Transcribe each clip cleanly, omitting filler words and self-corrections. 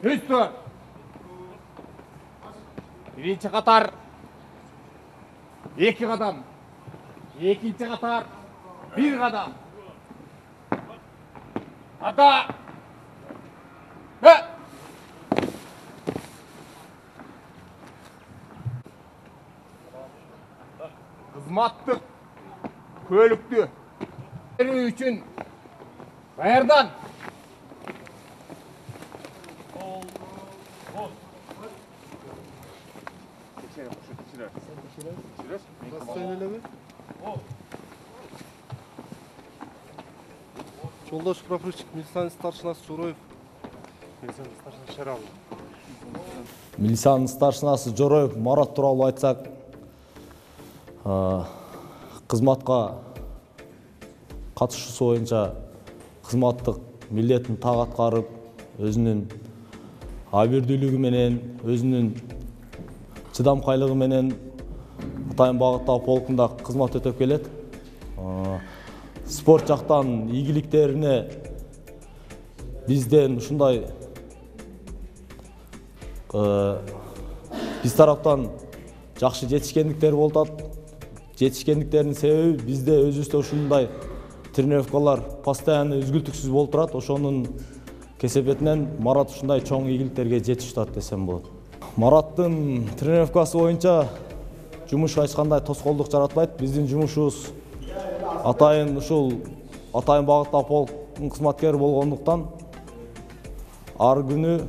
Üstü. Birinci katar. İki kadam. İkinci katar. Bir kadam. Hata. Ve. Kızmattık. Kölüktü. Üçün. Bayardan. Жолдаш прапорщик милиционер старшинасы Жороев. Милициянын старшинасы Жороев Марат тууралуу айтсак, кызматка катышуусу боюнча кызматтык милдетин так аткарып, өзүнүн абийирдүүлүгү менен, өзүнүн чыдамкайлыгы менен Атайын багыттагы полкунда кызмат өтөп келет. Спорт жактан ийгиликтерине бизден ушундай биз тараптан жакшы жетишкендиктер болуп атат. Жетишкендиктердин себеби бизде өзүбүздө ушундай тренировкалар постоянно үзгүлтүксүз болуп турат. Ошонун кесепетинен Марат ушундай чоң ийгиликтерге жетишип атат десем болот. Мараттын тренировкасы боюнча жумуш эч кандай тоскоолдук жаратпайт. Биздин жумушубуз атайын ушул Атайын багыттагы полктун кызматкери болгондуктан ар күнү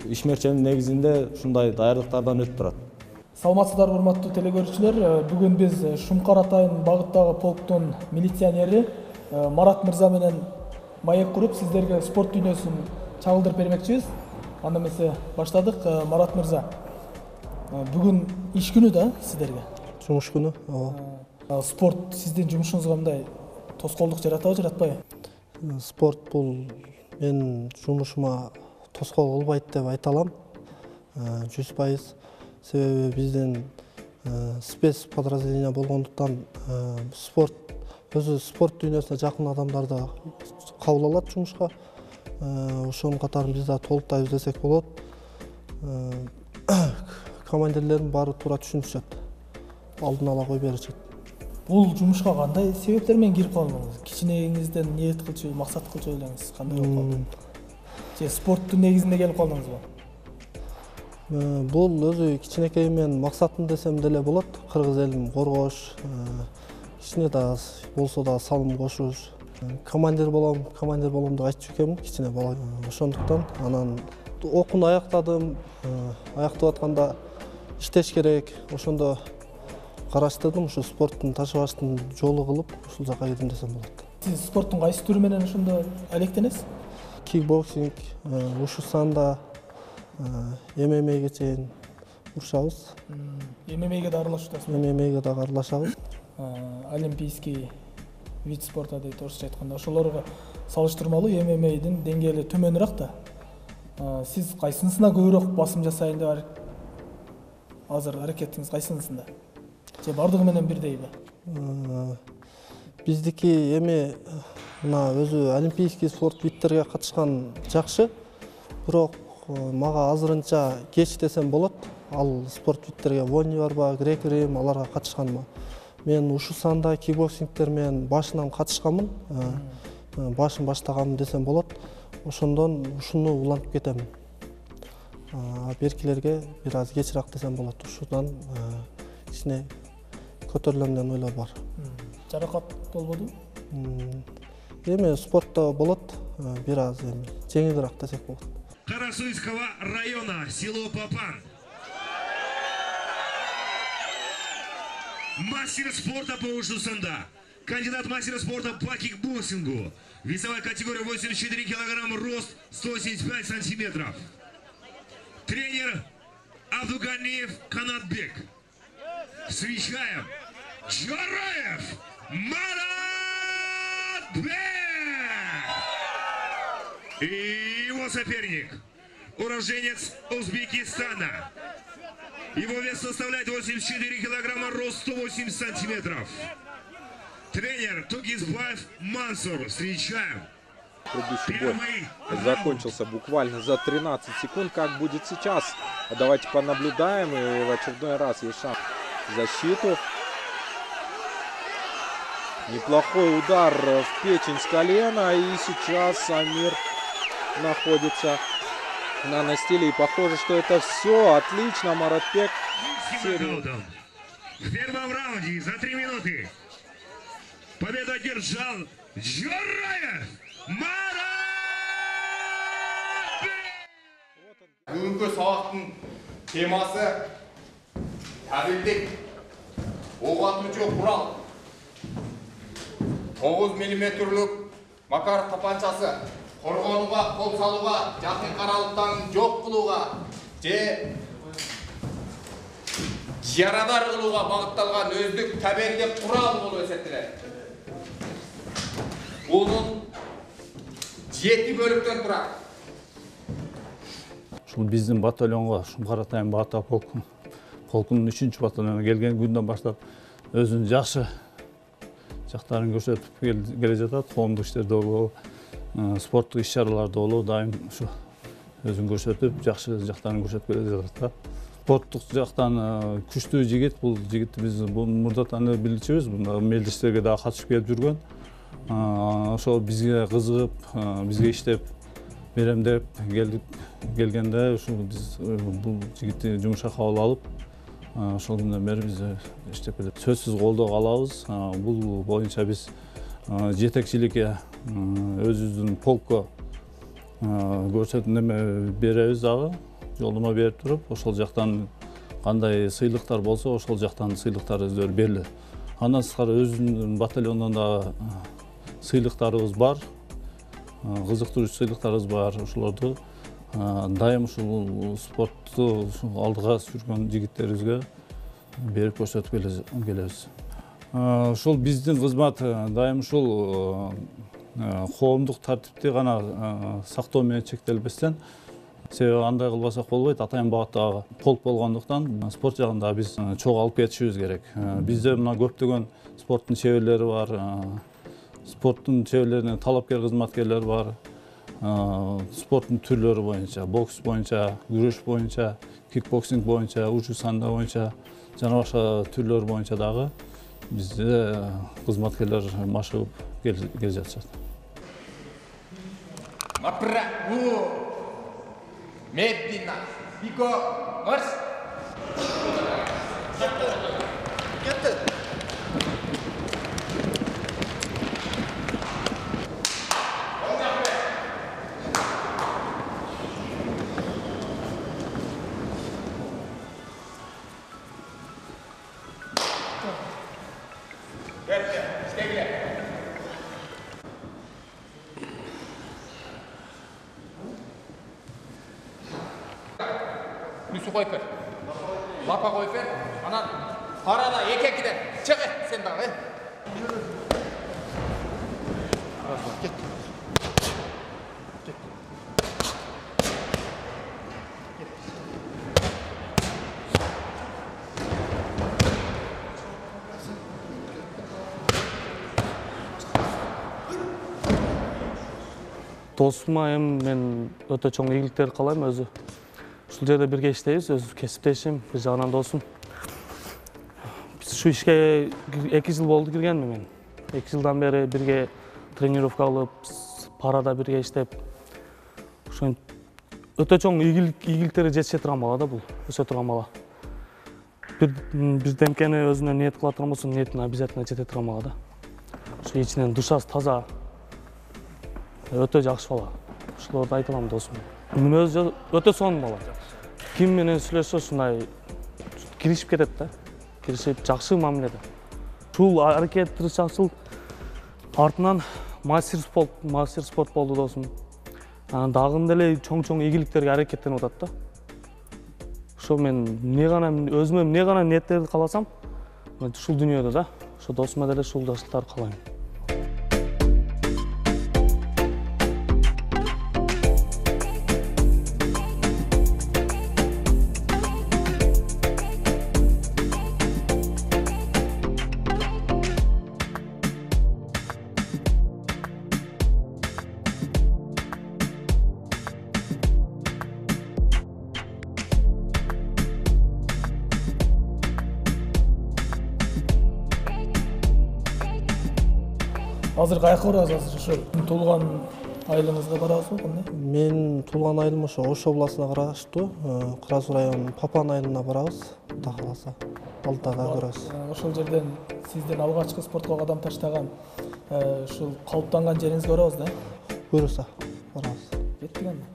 ишмерченин негизинде ушундай даярдыктардан өтүп турат. Саламатсыздарбы урматтуу телекөрүүчүлөр, бүгүн биз Шумкар Атайын багыттагы полктун милиционери Марат мырза менен маек куруп сиздерге спорт дүйнөсүн чагылдырып бермекчибиз. Анда эмесе баштадык. Марат мырза, бүгүн иш күнү да сиздерге? Жумуш күнү. Спорт сиздин жумушуңузга мындай тоскоолдук жаратабы, жаратпайбы? Спорт бул мен жумушума тоскоол кылбайт деп айта алам. 100%. Себеби биздин спец подразделение болгондуктан спорт өзү спорт дүйнөсүнө жакын адамдарды кабыл алат жумушка. Ошонун катарын биз да толуктай издесек болот. Командирлердин баары туура түшүнүшөт. Алдын ала кой беришет. Бул жумушка кандай себептер менен кирип калдыңыз? Кичинегиңизден ниет кылчу, максат кылчу ойлоңуз? Кандай болуп калды? Же спорттун негизинде келип калдыңызбы? Бул өзү кичинекейимен максатым десем деле болот. Кыргыз элин коргош, кичине да болсо да салым кошуш. Командир болом деп айтчу экенмин кичине бала. Ошондуктан анан окууну аяктадым. Аяктап атканда иштеш керек. Ошондо караштырдым, ушу спорттун ташыбаштын жолу кылып, ушул жака кирдим десем болот. Сиз спорттун кайсы түрү менен ошондо алектенесиз? Кикбоксинг, ушу санда, ММАге чейин урушабыз. ММАге да аралашып атасыз? ММАге да аралашабыз. Олимпийский вид спорта дейт орусча айтканда. Ошолорго салыштырмалуу ММАдын деңгээли төмөнүрөөк да. Сиз кайсынысына көбүрөөк басым жасайын деп азыр аракетиңиз кайсынысында? Же бардыгы менен бирдейби? Биздики эми мына өзү олимпийский спорт видтерге катышкан жакшы. Бирок мага азырынча кеч десем болот. Ал спорт видтерге Вони барба, Грек-Рим аларга катышканыма. Мен ушу санда кикбоксингтер менен башынан катышканмын. Башын баштаганмын десем болот. Ошондон ушуну улантып кетемин. Беркилерге бир аз кечирээк десем болот. Ушудан кичине көтөрүлөм деген ойлор бар. Жаракат болбодубу? Эми спортто болот, бир аз эми жеңилирээк десек болот. Карасуйского района, село Папан. Мастер спорта по ушу санда. Кандидат мастера спорта по кикбоксингу. Весовая категория 84 килограмма, рост 175 сантиметров. Тренер Абдуганиев Канатбек. Встречаем Жороев Марат. И его соперник, уроженец Узбекистана. Его вес составляет 84 килограмма, рост 180 сантиметров. Тренер Тугизбаев Мансур. Встречаем Предыдущий бой закончился буквально за 13 секунд. Как будет сейчас? Давайте понаблюдаем. И в очередной раз есть шанс в защиту. Неплохой удар в печень с колена. И сейчас Амир находится на настиле. И похоже, что это все. Отлично, Маратбек. В первом раунде за 3 минуты победу одержал Жораев Маратбек. Бүгінгі сабақтың темасы тәуелдік, оқ атушы құрал, 9 мм Макаров тапаншасы, қорғануға, қол салуға, жақын қаралықтан жоқ қылуға, жарадар қылуға бағытталған өздік тәуелдік құрал болып есептеледі. Оның 7 бөліктен тұрады. Ушул биздин батальонго Шумкаратайын Багыттагы полкунун 3-чү батальонуна келген күндөн баштап өзүнүн жакшы жактарын көрсөтүп келе жатат. Коомдук иштерде болобу, спорттук иш-чараларда болобу дайым ушу өзүн көрсөтүп, жакшы жактарын көрсөтүп келе жатат. Спорттук жактан күчтүү жигит, бул жигитти биз мурдатан билчүбүз, мелдештерге дагы катышып келип жүргөн. Ошол бизге кызыгып, бизге иштеп берем деп келгенде ушул биз бул жигитти жумушка кабыл алып, ошол күндөн бери биз иштеп келет. Сөзсүз колдоо алабыз. Бул боюнча биз жетекчиликке өзүбүздүн полкко көрсөтмө беребиз дагы, жолдомо берип туруп, ошол жактан кандай сыйлыктар болсо, ошол жактан сыйлыктар өздөрү берилет. Андан сырткары өзүбүздүн батальондон дагы сыйлыктарыбыз бар. Кызыктыруучу сыйлыктарыбыз бар. Ошолорду дайым ушул спортту алдыга сүргөн жигиттерибизге берип көрсөтүп келебиз. Ушул биздин кызмат дайым ушул коомдук тартипти гана сактоо менен чектелбестен, себеби андай кылбасак болбойт. Атайын Багыттагы полк болгондуктан спорт жагында биз чогуу алып кетишибиз керек. Бизде мына көптөгөн спорттун чеберлери бар, спорттун чеберлерине талапкер кызматкерлер бар. Спорттун түрлөрү боюнча, бокс боюнча, күрөш боюнча, кикбоксинг боюнча, учу санда боюнча, жана башка түрлөр боюнча дагы бизде кызматкерлер машыгып келе жатышат. Мапра, Медина, Бико, марш! Кетті! Нүсі қойып бер. Лапа қойып бер. Анан арада екі-екіден чық сен дағы. Кет. Досыма мен өтө чоң ийгиликтер каалайм өзү. Ушул жерде бирге иштейбиз, өз кесиптешим, бир жагынан досум. Биз ушу ишке 2 жыл болду киргенмин мен. 2 жылдан бери бирге тренировка алып, парада бирге иштеп, ошон өтө чоң ийгиликтерге жетише турган бала да бул, өсө турган бала. Бирдемкени өзүнө ниет кыла турган болсо, ниетине обязательно жете турган бала да. Ошо ичинен душасы таза, өтө жакшы бала. Ошолорду айта алам досум. Өзү өтө сонун бала. Ким менен сүйлөшсө ушундай киришип кетет да. Киришип жакшы мамиледе. Ушул аракет тырышчанчылык артынан мастер спорт болду досум. Анан дагы деле чоң ийгиликтерге аракеттенип атат да. Ошо мен өзүмө эмне гана ниеттерди кааласам, ушул дүйнөдө да, ошо досума деле ушул жакшылыктарды каалайм. Азыр каяка барасыз? Азыр ошо туулган айылыңызга барасызбы, кандай? Мен туулган айылым ошо Ош областына караштуу Кыра Суу районунун Папан айылына барабыз. Кудай кааласа, Балтага көрөбүз. Ошол жерден сиздин алгачкы спортко кадам таштаган ушул калыптанган жериңизге барабыз да? Буюрса барабыз. Кеттик анда.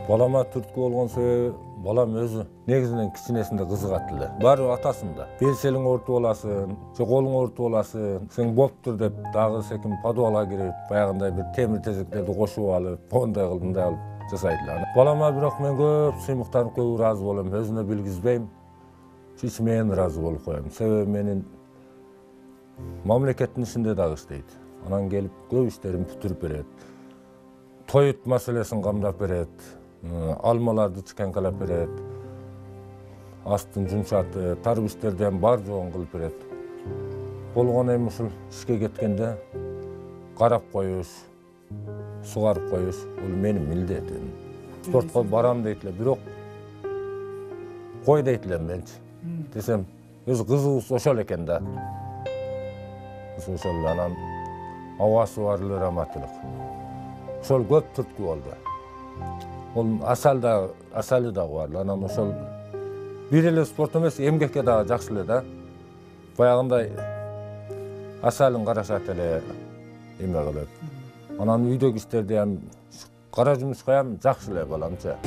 Balama түрткү болгон себеби балам өзү негизинен кичинесинде кызыгат эле. Баары атасында. Белселиң ортуп аласың, же колуң ортуп аласың, сен болуптур деп дагы секин подвалга кирип, баягындай бир темир тезектерди кошуп алып, мондай кылып, мындай кылып жасайт эле. Балама бирок мен көп сыймыктанып көп ыраазы болом, өзүнө билгизбейм. Чыч мен ыраазы болуп коем. Себеби менин мамлекеттин ишинде дагы иштейт. Анан келип көп иштерин бүтүрүп берет. Тоют маселесин камдап берет. Алмаларды чыканкалап берет, астын жумшатып, тарып иштерден бар жоон кылып берет. Болгон эми ушул ишке кеткенде карап коюш, сугарып коюш, бул менин милдетим. Спортко барам дейт эле, бирок кой дейт элем менчи. Десем, өзү кызыгуусу ошол экен да. Ошол анан абасы бар эле раматылык. Ошол көп түрткү болду. Ол асалы дагы бар. Анан ошол бир эле спорт эмес, эмгекке дагы жакшы эле да. Баягындай асалын карашат эле эме кылып. Анан үйдөгү иштерди ham кара жумушка ham жакшы эле баламча.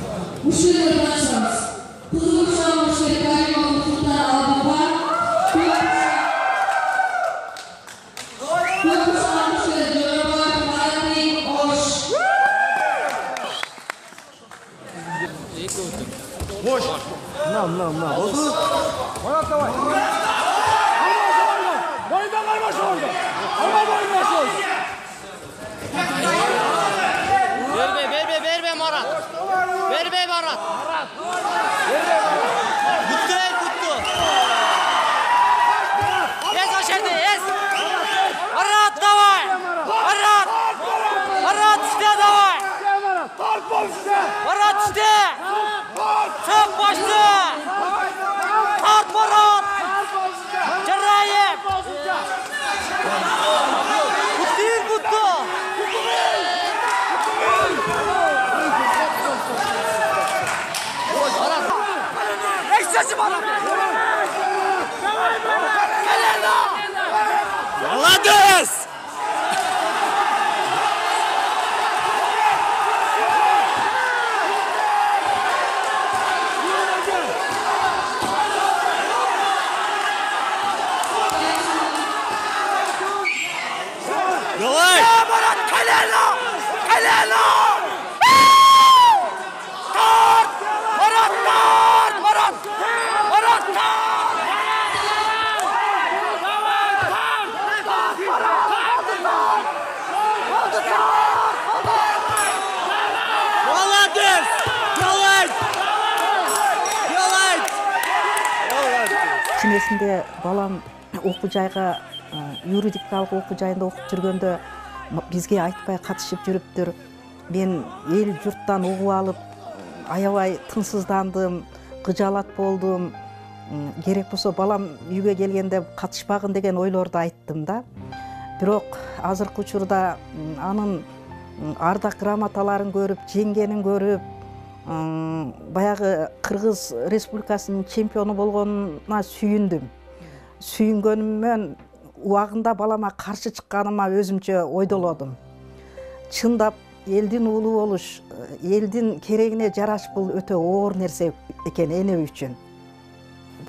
На, вот тут. Марат, давай. Бойдан каймаш орда. Бойдан орда. Бербей Марат. Бербей Марат. Күттү. Ес ошерде, ес. Марат, давай. Марат, иште давай. Марат, иште. Çok başlı! Kart Murat! Cerrahim! Bu değil Kutlu! Ekşesi bana! Yalladız! Кичинесинде балам окуу жайга юридикалык окуу жайында окуп жүргөндө бизге айтпай катышып жүрүптүр. Мен эл журттан угуп алып, аябай тынсыздандым, кыжаалат болдум. Керек болсо балам үйгө келгенде катышпагын деген ойлорду айттым да. Бирок азыркы учурда анын ардак грамоталарын көрүп, жеңгенин көрүп, баягы Кыргыз Республикасынын чемпиону болгонуна сүйүндүм. Сүйүнгөнүмөн убагында балама каршы чыкканыма өзүмчө ойдолодум. Чындап элдин уулу болуш, элдин керегине жараш бул өтө оор нерсе экен эне үчүн.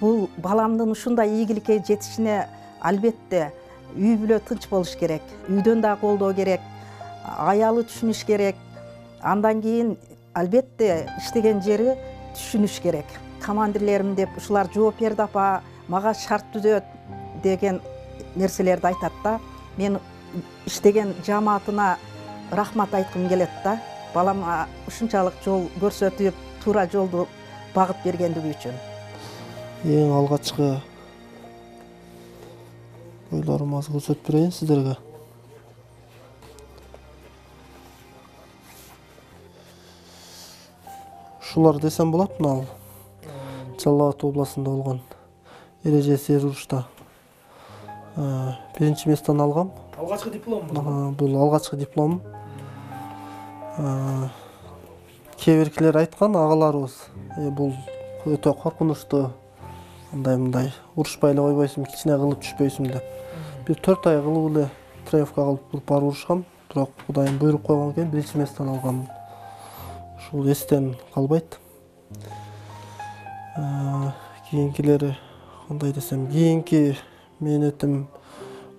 Бул баламдын ушундай ийгиликке жетишине албетте үй бүлө тынч болуш керек. Үйдөн да колдоо керек. аялы түшүнүш керек. Андан кийин албетте иштеген жери түшүнүш керек. Командирлерим деп ушулар жооп берди апа, мага шарт түзөт деген нерселерди айтат да. Мен иштеген жамаатына рахмат айткым келет да. Балама ушунчалык жол көрсөтүп, туура жолду багыт бергендиги үчүн. Эң алгачкы ойлорумду азыр көрсөтүп берейин сиздерге. Ушулар десем болот, мына Жалал Абад областында болгон эрежеси урушта биринчи месттен алгам. Алгачкы диплом бул алгачкы диплом. Кээ-биркилер айткан агаларыбыз, бул өтө коркунучтуу, мындай урушпай эле койбойсуң, кичине кылып түшпөйсүң деп. Бир 4 ай кылып эле тренировка кылып барып урушкам, бирок Кудайым буйрук койгон экен, биринчи месттен алгам. Ушул эстен калбайт. Кийинкилери кандай десем, кийинки мээнетим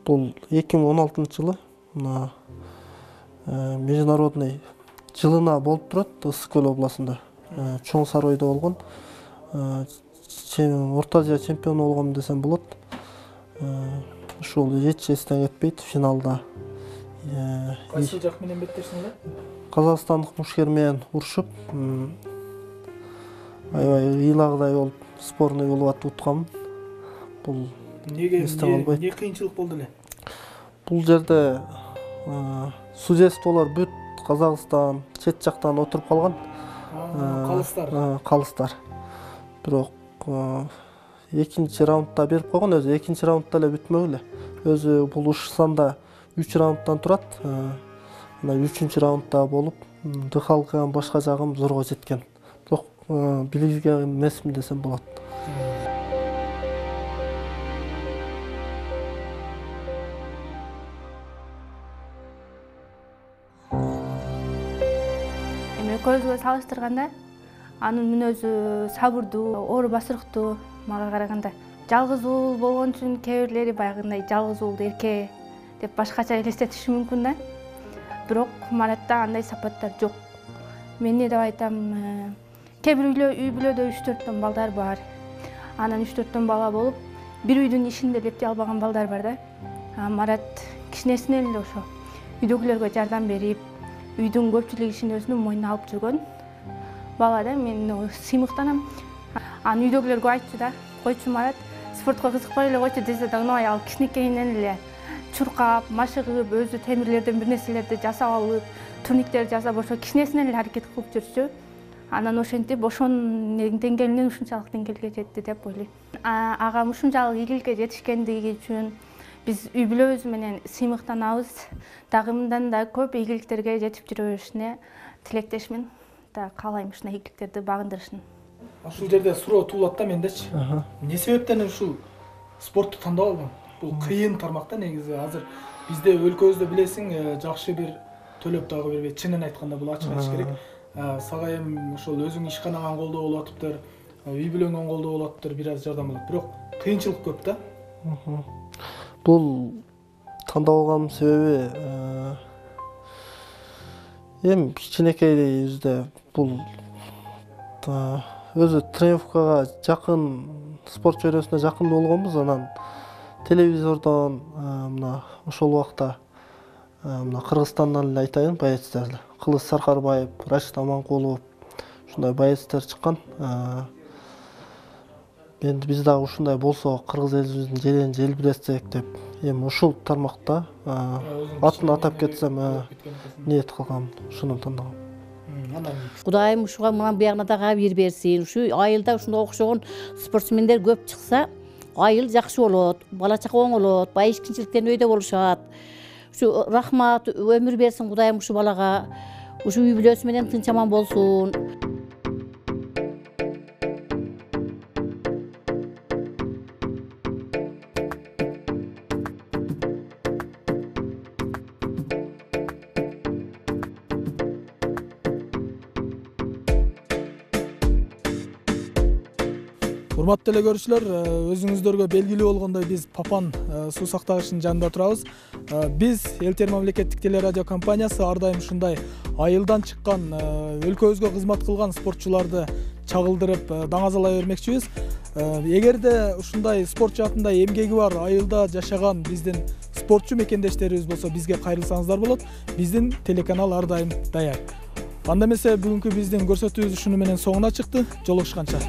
бул 2016-жылы мына международный жылына болуп турат Ысык-Көл областында. Чоң Саройдо болгон. Орто Азия чемпиону болгом десем болот. Ушул эч эстен кетпейт финалда. Кайсы жак менен беттешсиңер? Казакстандык мушкер менен урушуп, аябай ыйлагыдай болуп, спорный болуп атып уткам. Бул эмне кыйынчылык болду эле? Бул жерде судействолор бүт Казакстан, чет жактан отуруп калган. Калыстар. Бирок экинчи раундда берип койгон, өзү экинчи раундда эле бүтмөк эле. Өзү бул уш санда 3 раундтан турат. Мына 3-чү раундда болуп, дыхалкам башка жагым зорго жеткен. Бирок билгизген эмесмин десем болот. Экөөбүзгө салыштырганда анын мүнөзү сабырдуу, оор басырыктуу мага караганда. Жалгыз уул болгон үчүн кээ бирлери баягындай жалгыз уул эрке деп башкача элестетиши мүмкүн да. Бирок Маратта андай сапаттар жок. Мен эмне деп айтам, кээ бир үй бүлөдө 3-4 балдар бар. Анан 3-4 бала болуп, бир үйдүн ишин делептей албаган балдар бар да. Марат кичинесинен эле ошо үйдөгүлөргө жардам берип, үйдүн көпчүлүк ишин өзүнүн мойнуна алып жүргөн бала да. Мен сыймыктанам. Анын үйдөгүлөр көп айтчу да, койчу Марат, спортко кызыкпай эле койчу десе да, унабай ал кичинекейинен эле чуркап, машыгып, өзү темирлерден бир нерселерди жасап алып, турниктер жасап, ошо кичинесинен эле аракет кылып жүрчү. Анан ошентип ошонун деңгээлинен ушунчалык деңгээлге жетти деп ойлойм. Агам ушунчалык ийгиликке жетишкендиги үчүн биз үй бүлөбүз менен сыймыктанабыз. Дагы мындан да көп ийгиликтерге жетип жүрө беришине тилектешмин. Да каалайм ушундай ийгиликтерди багындырышын. Ушул жерде суроо туулат да мендечи. Эмне себептен ушул спортту тандап алдың? Бул кыйын тармак да негизи. Азыр бизде өлкөбүздө билесиң, жакшы бир төлөп дагы бербейт. Чынын айтканда бул ачык айтыш керек. Сага эми ошол өзүң ишканаган колдоо болуп атыптыр, үй бүлөңөн колдоо болуп атыптыр, бир аз жардам болот. Бирок кыйынчылык көп да. Бул тандап алган себеби эми кичинекейибизде бул өзү тренировкага жакын, спорт чөйрөсүнө жакын болгонбуз. Анан телевизордон мына ошол убакта мына Кыргызстандан эле айтайын, боецтер Кылыч Саркарбаев, Рашид Аманкулов ушундай боецтер чыккан. Эми биз дагы ушундай болсо кыргыз элибиздин желегин желбиресек деп эми ушул тармакта атын атап кетсем ниет кылгам, ушуну тандагам. Кудайым ушуга мынан буягына дагы абийир берсин. Ушу айылда ушундай окшогон спортсмендер көп чыкса, айыл жакшы болот, бала чака оңолот, байыш кичинчиликтен өйдө болушат. Ушу рахмат, өмүр берсин Кудайым ушу балага. Ушу үй бүлөсү менен тынч аман болсун. Урматтуу теле көрүүчүлөр, өзүңүздөргө белгилүү болгондой биз Папан суу сактагычынын жанында турабыз. Биз Эл Тер мамлекеттик телерадио компаниясы ар дайым ушундай айылдан чыккан, өлкөбүзгө кызмат кылган спортчуларды чагылдырып даңазалай бермекчибиз. Эгерде ушундай спорт жаатында эмгеги бар айылда жашаган биздин спортчу мекендештерибиз болсо, бизге кайрылсаңыздар болот. Биздин телеканал ар дайым даяр. Анда эмесе бүгүнкү биздин көрсөтүүбүз ушуну менен соңуна чыкты. Жолугушканча.